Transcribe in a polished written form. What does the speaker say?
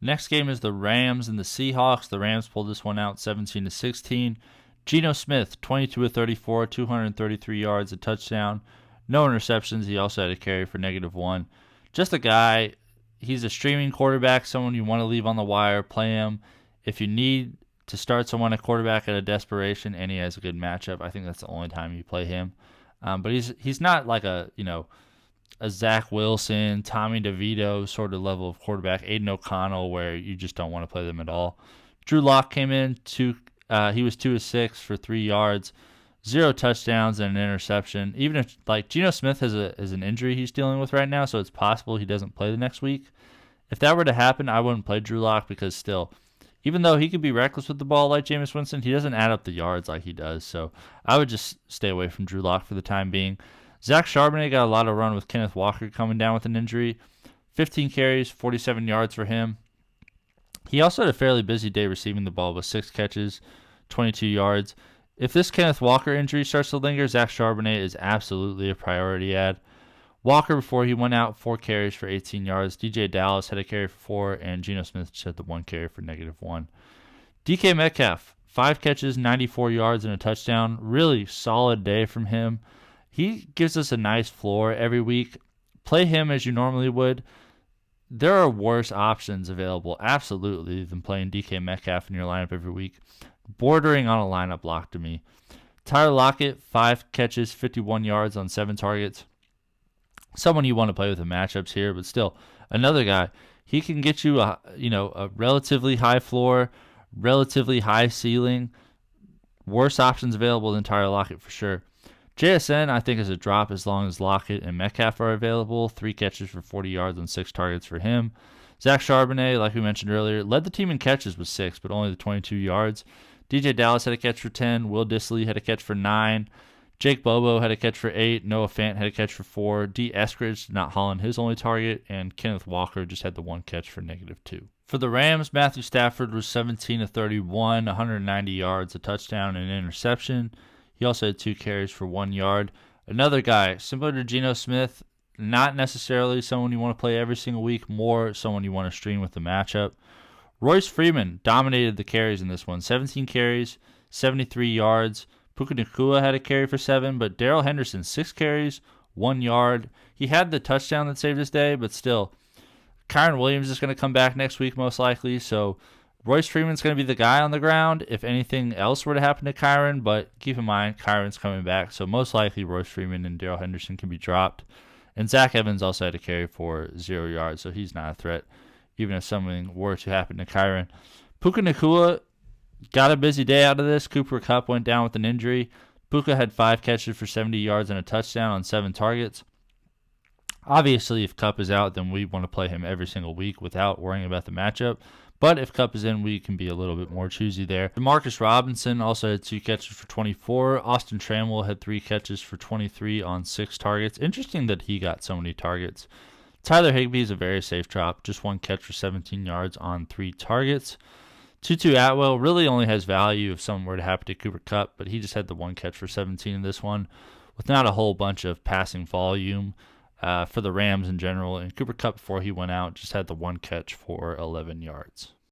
Next game is the Rams and the Seahawks. The Rams pulled this one out 17-16. Geno Smith, 22 of 34, 233 yards, a touchdown. No interceptions. He also had a carry for -1. Just a guy, he's a streaming quarterback, someone you want to leave on the wire, play him. If you need to start someone at quarterback at a desperation and he has a good matchup, I think that's the only time you play him. But he's not like a Zach Wilson, Tommy DeVito sort of level of quarterback, Aiden O'Connell, where you just don't want to play them at all. Drew Lock came in, he was 2 of 6 for 3 yards, 0 touchdowns and an interception. Even if Geno Smith has an injury he's dealing with right now, so it's possible he doesn't play the next week. If that were to happen, I wouldn't play Drew Lock because still, even though he could be reckless with the ball like Jameis Winston, he doesn't add up the yards like he does. So I would just stay away from Drew Lock for the time being. Zach Charbonnet got a lot of run with Kenneth Walker coming down with an injury. 15 carries, 47 yards for him. He also had a fairly busy day receiving the ball with 6 catches, 22 yards. If this Kenneth Walker injury starts to linger, Zach Charbonnet is absolutely a priority add. Walker, before he went out, 4 carries for 18 yards. DJ Dallas had a carry for 4, and Geno Smith just had the 1 carry for -1. DK Metcalf, 5 catches, 94 yards, and a touchdown. Really solid day from him. He gives us a nice floor every week. Play him as you normally would. There are worse options available, absolutely, than playing DK Metcalf in your lineup every week. Bordering on a lineup lock to me. Tyler Lockett, 5 catches, 51 yards on 7 targets. Someone you want to play with the matchups here, but still, another guy. He can get you a relatively high floor, relatively high ceiling. Worse options available than Tyler Lockett for sure. JSN, I think, is a drop as long as Lockett and Metcalf are available. 3 catches for 40 yards on 6 targets for him. Zach Charbonnet, like we mentioned earlier, led the team in catches with 6, but only the 22 yards. DJ Dallas had a catch for 10. Will Dissly had a catch for 9. Jake Bobo had a catch for 8. Noah Fant had a catch for 4. D. Eskridge did not haul in his only target. And Kenneth Walker just had the 1 catch for -2. For the Rams, Matthew Stafford was 17 of 31, 190 yards, a touchdown, and an interception. He also had 2 carries for 1 yard. Another guy, similar to Geno Smith, not necessarily someone you want to play every single week, more someone you want to stream with the matchup. Royce Freeman dominated the carries in this one. 17 carries, 73 yards. Puka Nacua had a carry for 7, but Darrell Henderson, 6 carries, 1 yard. He had the touchdown that saved his day, but still, Kyren Williams is going to come back next week most likely, so Royce Freeman's going to be the guy on the ground if anything else were to happen to Kyren, but keep in mind, Kyren's coming back, so most likely Royce Freeman and Darrell Henderson can be dropped. And Zach Evans also had a carry for 0 yards, so he's not a threat, even if something were to happen to Kyren. Puka Nacua got a busy day out of this. Cooper Kupp went down with an injury. Puka had 5 catches for 70 yards and a touchdown on 7 targets. Obviously, if Kupp is out, then we want to play him every single week without worrying about the matchup. But if Kupp is in, we can be a little bit more choosy there. Demarcus Robinson also had 2 catches for 24. Austin Trammell had 3 catches for 23 on 6 targets. Interesting that he got so many targets. Tyler Higbee is a very safe drop. Just 1 catch for 17 yards on 3 targets. Tutu Atwell really only has value if something were to happen to Cooper Kupp, but he just had the 1 catch for 17 in this one with not a whole bunch of passing volume for the Rams in general. And Cooper Kupp, before he went out, just had the 1 catch for 11 yards.